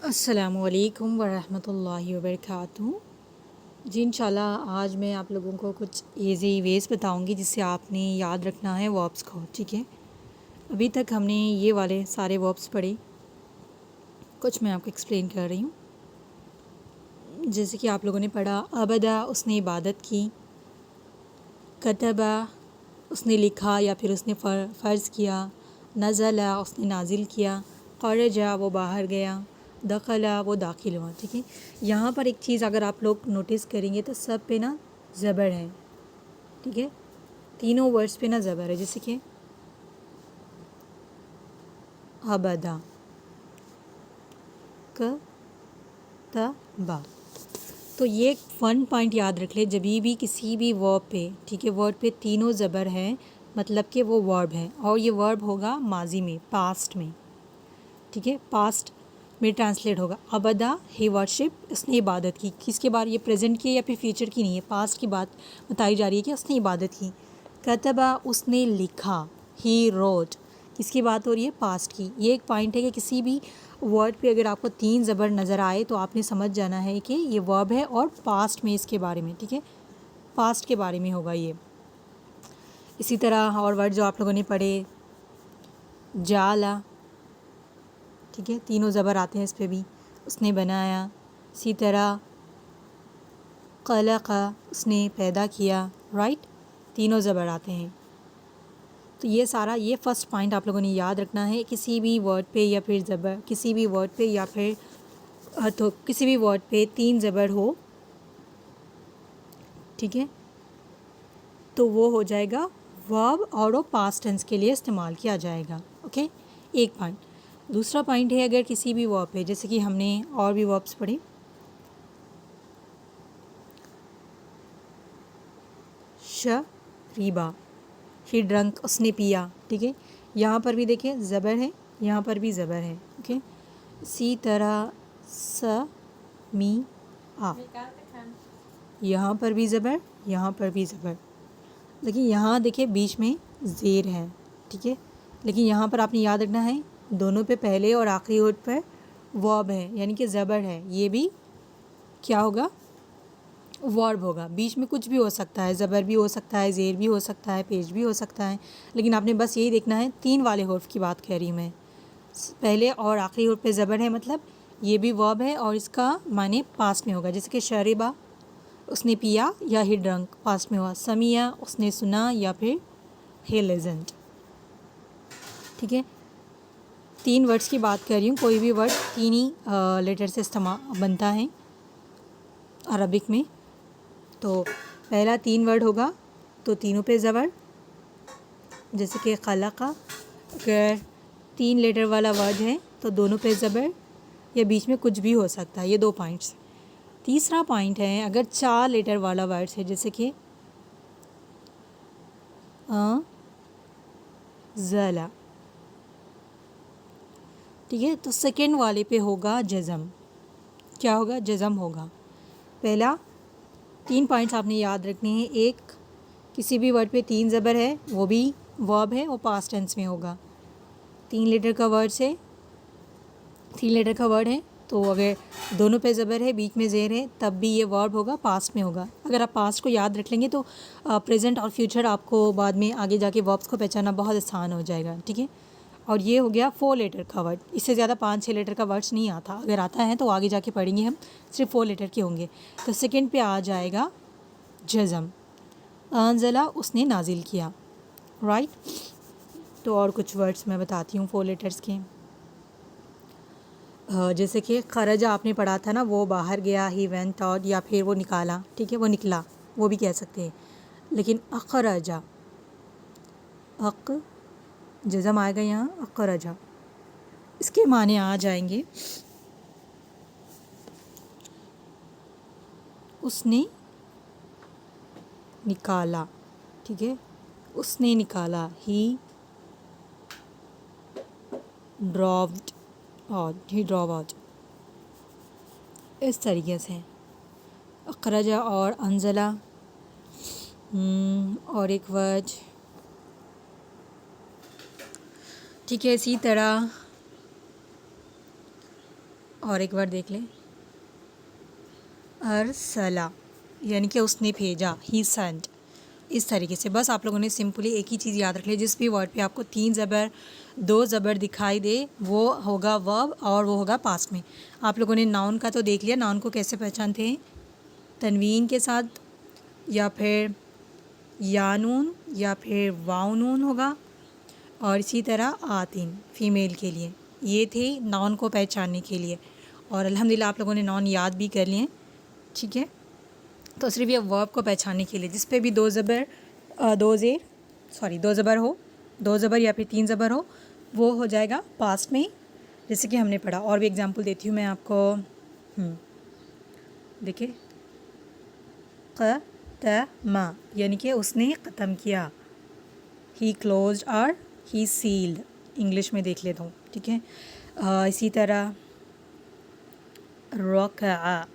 अस्सलामुअलैकुम वरहमतुल्लाहि वबरकातुहू। जी इंशाल्लाह आज मैं आप लोगों को कुछ इजी वेज़ बताऊंगी जिससे आपने याद रखना है वर्ब्स को। ठीक है, अभी तक हमने ये वाले सारे वर्ब्स पढ़े, कुछ मैं आपको एक्सप्लेन कर रही हूँ। जैसे कि आप लोगों ने पढ़ा, अबदा उसने इबादत की, कतबा उसने लिखा या फिर उसने फ़र्ज़ किया, नज़ला उसने नाजिल किया, खरजा वो बाहर गया, दखला वो दाखिल हुआ। ठीक है, यहाँ पर एक चीज़ अगर आप लोग नोटिस करेंगे तो सब पे ना ज़बर है। ठीक है, तीनों वर्ड्स पे ना ज़बर है। जैसे कि अबदा, क त बा। तो ये एक फ़न पॉइंट याद रख ले, जब भी किसी भी वर्ब पे, ठीक है, वर्ड पे तीनों ज़बर है मतलब कि वो वर्ब है, और ये वर्ब होगा माजी में, पास्ट में। ठीक है, पास्ट में ट्रांसलेट होगा। अबदा ही वर्शिप, उसने इबादत की। किसके बारे, ये प्रेजेंट की या फिर फ्यूचर की नहीं है, पास्ट की बात बताई जा रही है कि उसने इबादत की। कतबा उसने लिखा, ही रोट, किसकी बात हो रही है, पास्ट की। ये एक पॉइंट है कि किसी भी वर्ड पे अगर आपको तीन ज़बर नज़र आए तो आपने समझ जाना है कि ये वर्ब है और पास्ट में इसके बारे में। ठीक है, पास्ट के बारे में होगा ये। इसी तरह और वर्ड जो आप लोगों ने पढ़े, जाला, ठीक है, तीनों ज़बर आते हैं इस पे भी, उसने बनाया। इसी तरह खलक़ा, उसने पैदा किया। राइट, तीनों ज़बर आते हैं। तो ये सारा, ये फ़र्स्ट पॉइंट आप लोगों ने याद रखना है। किसी भी वर्ड पे या फिर ज़बर, किसी भी वर्ड पे या फिर तो किसी भी वर्ड पे तीन ज़बर हो, ठीक है, तो वो हो जाएगा वर्ब और वो पास्ट टेंस के लिए इस्तेमाल किया जाएगा। ओके, एक पॉइंट। दूसरा पॉइंट है, अगर किसी भी वर्ब पे, जैसे कि हमने और भी वर्ब्स पढ़े, शरीबा, ही ड्रंक, उसने पिया। ठीक है, यहाँ पर भी देखिए ज़बर है, यहाँ पर भी ज़बर है। ओके, इसी तरह स मी आ, यहाँ पर भी ज़बर, यहाँ पर भी ज़बर। लेकिन यहाँ देखिए बीच में ज़ेर है। ठीक है, लेकिन यहाँ पर आपने याद रखना है दोनों पे पहले और आखिरी होठ पर वर्ब है, यानी कि ज़बर है। ये भी क्या होगा, वर्ब होगा। बीच में कुछ भी हो सकता है, ज़बर भी हो सकता है, ज़ेर भी हो सकता है, पेश भी हो सकता है, लेकिन आपने बस यही देखना है, तीन वाले हर्फ की बात कह रही हूँ मैं। पहले और आखिरी हर्फ पे ज़बर है, मतलब ये भी वर्ब है और इसका माने पास्ट में होगा। जैसे कि शरीबा, उसने पिया या ही ड्रंक, पास्ट में हुआ। समिया, उसने सुना या फिर ही लिजन्ड। ठीक है, तीन वर्ड्स की बात कर रही हूँ, कोई भी वर्ड तीन ही लेटर से इस्तेमाल बनता है अरबिक में। तो पहला तीन वर्ड होगा तो तीनों पे ज़बर, जैसे कि खलक़ा, अगर तीन लेटर वाला वर्ड है तो दोनों पे ज़बर, या बीच में कुछ भी हो सकता है। ये दो पॉइंट्स। तीसरा पॉइंट है, अगर चार लेटर वाला वर्ड है, जैसे कि ज़ला, ठीक है, तो सेकेंड वाले पे होगा जज़म। क्या होगा, जज़म होगा। पहला तीन पॉइंट्स आपने याद रखने हैं। एक, किसी भी वर्ड पे तीन ज़बर है, वो भी वर्ब है, वो पास्ट टेंस में होगा। तीन लेटर का वर्ड से, तीन लेटर का वर्ड है तो अगर दोनों पे ज़बर है, बीच में ज़ेर है, तब भी ये वर्ब होगा, पास्ट में होगा। अगर आप पास्ट को याद रख लेंगे तो प्रेजेंट और फ्यूचर आपको बाद में आगे जाके वर्ब्स को पहचानना बहुत आसान हो जाएगा। ठीक है, और ये हो गया 4 लेटर का वर्ड। इससे ज़्यादा 5-6 लेटर का वर्ड्स नहीं आता, अगर आता है तो आगे जाके पढ़ेंगे हम, सिर्फ 4 लेटर के होंगे। तो सेकेंड पे आ जाएगा जज़म। अनज़ला, उसने नाजिल किया। राइट, तो और कुछ वर्ड्स मैं बताती हूँ 4 लेटर्स के। जैसे कि खरजा आपने पढ़ा था ना, वो बाहर गया, ही वेंट आउट, या फिर वो निकाला। ठीक है, वो निकला, वो भी कह सकते हैं। लेकिन अखरजा, अक जज़म आएगा यहाँ, अखरजा, इसके माने आ जाएंगे उसने निकाला। ठीक है, उसने निकाला, ही ड्रॉव्ड आउट, ही ड्रॉव आउट, इस तरीके से। अखरजा और अनज़ला। और एक वर्ड, ठीक है, इसी तरह और एक बार देख लें, अरसला यानी कि उसने भेजा, ही सेंट। इस तरीके से बस आप लोगों ने सिंपली एक ही चीज़ याद रख ली, जिस भी वर्ड पे आपको 3 ज़बर 2 ज़बर दिखाई दे वो होगा वर्ब और वो होगा पास्ट में। आप लोगों ने नाउन का तो देख लिया, नाउन को कैसे पहचानते हैं, तनवीन के साथ या फिर या नून या फिर वाव नून होगा, और इसी तरह आतिन फ़ीमेल के लिए। ये थे नाउन को पहचानने के लिए, और अल्हम्दुलिल्लाह आप लोगों ने नाउन याद भी कर लिए, ठीक है। तो सिर्फ ये वर्ब को पहचानने के लिए जिस पे भी 2 ज़बर 2 ज़बर हो, 2 ज़बर या फिर 3 ज़बर हो, वो हो जाएगा पास्ट में, जैसे कि हमने पढ़ा। और भी एग्जांपल देती हूँ मैं आपको। देखिए, क़तमा यानी कि उसने ख़त्म किया, ही क्लोज्ड और ही सील्ड, इंग्लिश में देख लेता हूँ, ठीक है। इसी तरह रक़अ,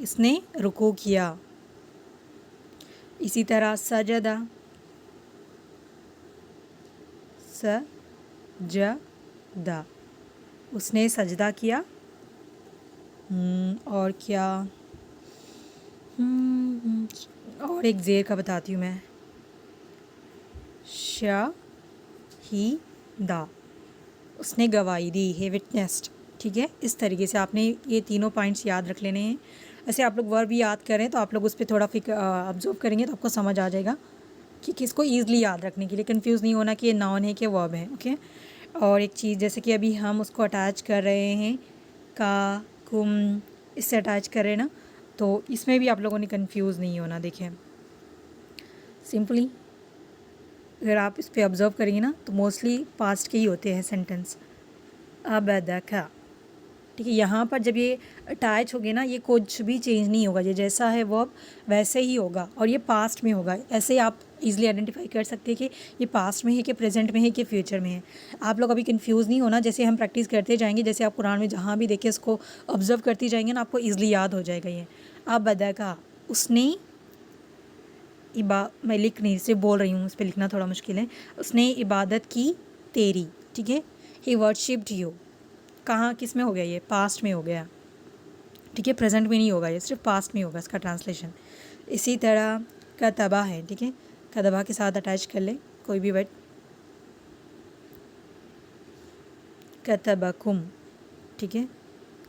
इसने रुकू किया। इसी तरह सजदा, सजदा, उसने सजदा किया। और क्या, और एक ज़ेर का बताती हूँ मैं, शाहिदा, उसने गवाही दी है, विटनेस्ड, ठीक है। इस तरीके से आपने ये तीनों पॉइंट्स याद रख लेने हैं। ऐसे आप लोग वर्ब भी याद करें तो आप लोग उस पर थोड़ा ऑब्जर्व करेंगे तो आपको समझ आ जाएगा कि किसको ईज़िली याद रखने के लिए, कंफ्यूज नहीं होना कि ये नाउन है कि वर्ब है, ओके। और एक चीज़, जैसे कि अभी हम उसको अटैच कर रहे हैं, का, कुम, इससे अटैच कर रहे हैं ना, तो इसमें भी आप लोगों ने कंफ्यूज नहीं होना। देखिए सिंपली अगर आप इस पर ऑब्ज़र्व करेंगे ना तो मोस्टली पास्ट के ही होते हैं सेंटेंस। अबदका, ठीक है। यहाँ पर जब ये अटैच हो गए ना, ये कुछ भी चेंज नहीं होगा, ये जैसा है वर्ब वैसे ही होगा, और ये पास्ट में होगा। ऐसे आप इजीली आइडेंटिफाई कर सकते हैं कि ये पास्ट में है कि प्रेजेंट में है कि फ्यूचर में है। आप लोग अभी कंफ्यूज नहीं होना, जैसे हम प्रैक्टिस करते जाएंगे, जैसे आप कुरान में जहाँ भी देखें इसको ऑब्जर्व करती जाएंगे ना, आपको ईजिली याद हो जाएगा ये। अबदका, उसने मैं लिख नहीं, सिर्फ बोल रही हूँ, उस पर लिखना थोड़ा मुश्किल है। उसने इबादत की तेरी, ठीक है। ही वर्शिप्ड यू, कहाँ किस में हो गया, ये पास्ट में हो गया, ठीक है, प्रेजेंट में नहीं होगा, ये सिर्फ पास्ट में होगा इसका ट्रांसलेशन। इसी तरह कतबा है, ठीक है, कतबा के साथ अटैच कर ले कोई भी वर्ड, कतबकुम, ठीक है,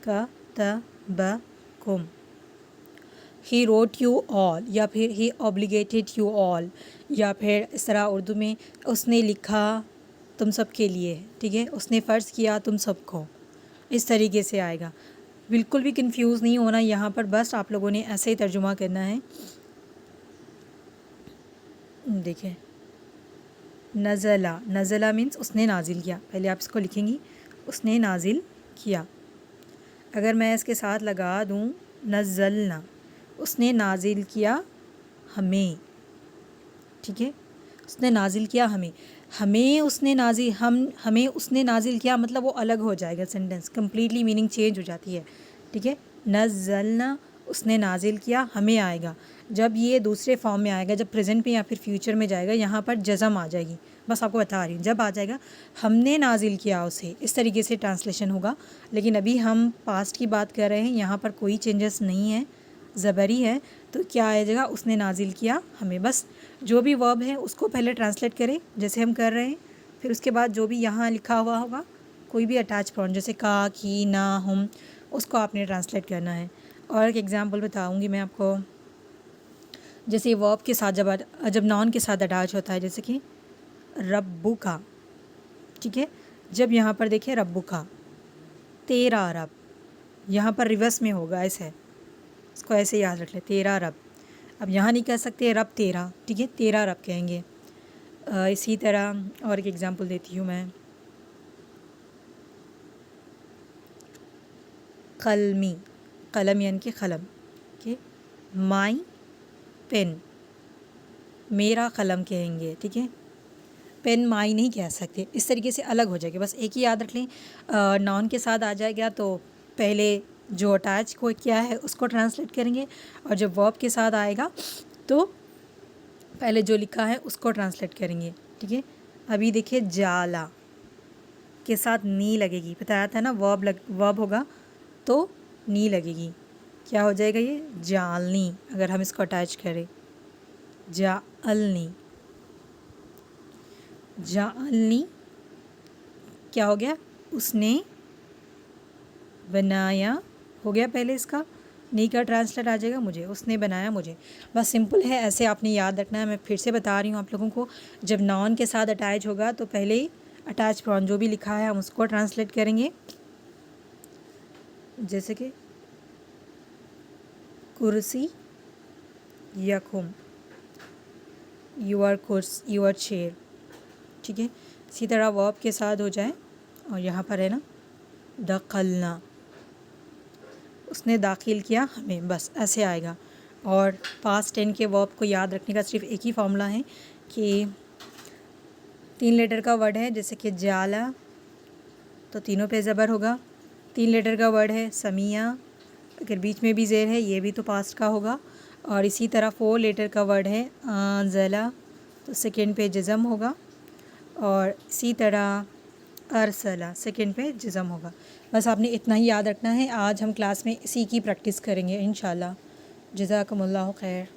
कतबकुम। ही रोट यू ऑल, या फिर ही ऑब्लिगेटेड यू ऑल, या फिर इस तरह उर्दू में उसने लिखा तुम सब के लिए, ठीक है, उसने फ़र्ज़ किया तुम सबको, इस तरीके से आएगा। बिल्कुल भी कंफ्यूज नहीं होना यहाँ पर, बस आप लोगों ने ऐसे ही तर्जुमा करना है। देखिए, नज़ला, नज़ला मीन्स उसने नाजिल किया, पहले आप इसको लिखेंगी, उसने नाजिल किया। अगर मैं इसके साथ लगा दूँ नज़लना, उसने नाजिल किया हमें, ठीक है, उसने नाजिल किया हमें, हमें उसने नाजिल, हमें उसने नाजिल किया, मतलब वो अलग हो जाएगा सेंटेंस, कम्प्लीटली मीनिंग चेंज हो जाती है, ठीक है। नज़लना, उसने नाजिल किया, हमें आएगा। जब ये दूसरे फॉर्म में आएगा, जब प्रेजेंट में या फिर फ्यूचर में जाएगा, यहाँ पर जज़म आ जाएगी, बस आपको बता रही हूँ। जब आ जाएगा हमने नाजिल किया उसे, इस तरीके से ट्रांसलेशन होगा। लेकिन अभी हम पास्ट की बात कर रहे हैं, यहाँ पर कोई चेंजेस नहीं है, ज़बरी है, तो क्या आ जाएगा, उसने नाजिल किया हमें। बस जो भी वर्ब है उसको पहले ट्रांसलेट करें जैसे हम कर रहे हैं, फिर उसके बाद जो भी यहाँ लिखा हुआ होगा, कोई भी अटैच प्रोनाउन जैसे का, की, ना, हम, उसको आपने ट्रांसलेट करना है। और एक एग्जांपल बताऊंगी मैं आपको, जैसे वर्ब के साथ जब नाउन के साथ अटैच होता है, जैसे कि रब्बू का, ठीक है, जब यहाँ पर देखिए रब्बू का, तेरा रब, यहाँ पर रिवर्स में होगा, ऐसे इसको ऐसे याद रख ले, तेरा रब। अब यहाँ नहीं कह सकते रब तेरा, ठीक है, तेरा रब कहेंगे। इसी तरह और एक एग्जांपल देती हूँ मैं, कलमी, कलम यानी कि कलम, ठीक है, माई पेन, मेरा कलम कहेंगे, ठीक है, पेन माई नहीं कह सकते, इस तरीके से अलग हो जाएगा। बस एक ही याद रख लें, नाउन के साथ आ जाएगा तो पहले जो अटैच को क्या है उसको ट्रांसलेट करेंगे, और जब वर्ब के साथ आएगा तो पहले जो लिखा है उसको ट्रांसलेट करेंगे, ठीक है। अभी देखिए जाला, के साथ नी लगेगी, बताया था ना, वर्ब होगा तो नी लगेगी। क्या हो जाएगा ये? जालनी। अगर हम इसको अटैच करें, जालनी, जालनी क्या हो गया? उसने बनाया, हो गया पहले इसका, नी का ट्रांसलेट आ जाएगा मुझे, उसने बनाया मुझे। बस सिंपल है, ऐसे आपने याद रखना है। मैं फिर से बता रही हूँ आप लोगों को, जब नाउन के साथ अटैच होगा तो पहले ही अटैच प्रॉन जो भी लिखा है हम उसको ट्रांसलेट करेंगे। जैसे कि कुर्सी, यकुम, यूर कुर्स, यूर चेयर, ठीक है। इसी तरह वर्ब के साथ हो जाए, और यहाँ पर है ना दखलना, उसने दाखिल किया हमें, बस ऐसे आएगा। और पास्ट टेन के वर्ब को याद रखने का सिर्फ एक ही फॉर्मूला है कि 3 लेटर का वर्ड है, जैसे कि जाला, तो तीनों पे ज़बर होगा। 3 लेटर का वर्ड है समिया, अगर बीच में भी ज़ेर है ये भी तो पास्ट का होगा। और इसी तरह 4 लेटर का वर्ड है ज़ला, तो सेकंड पे जज़म होगा। और इसी तरह अरसला, सेकंड पे जज़म होगा। बस आपने इतना ही याद रखना है। आज हम क्लास में इसी की प्रैक्टिस करेंगे इंशाल्लाह। जज़ाकुमुल्लाह खैर।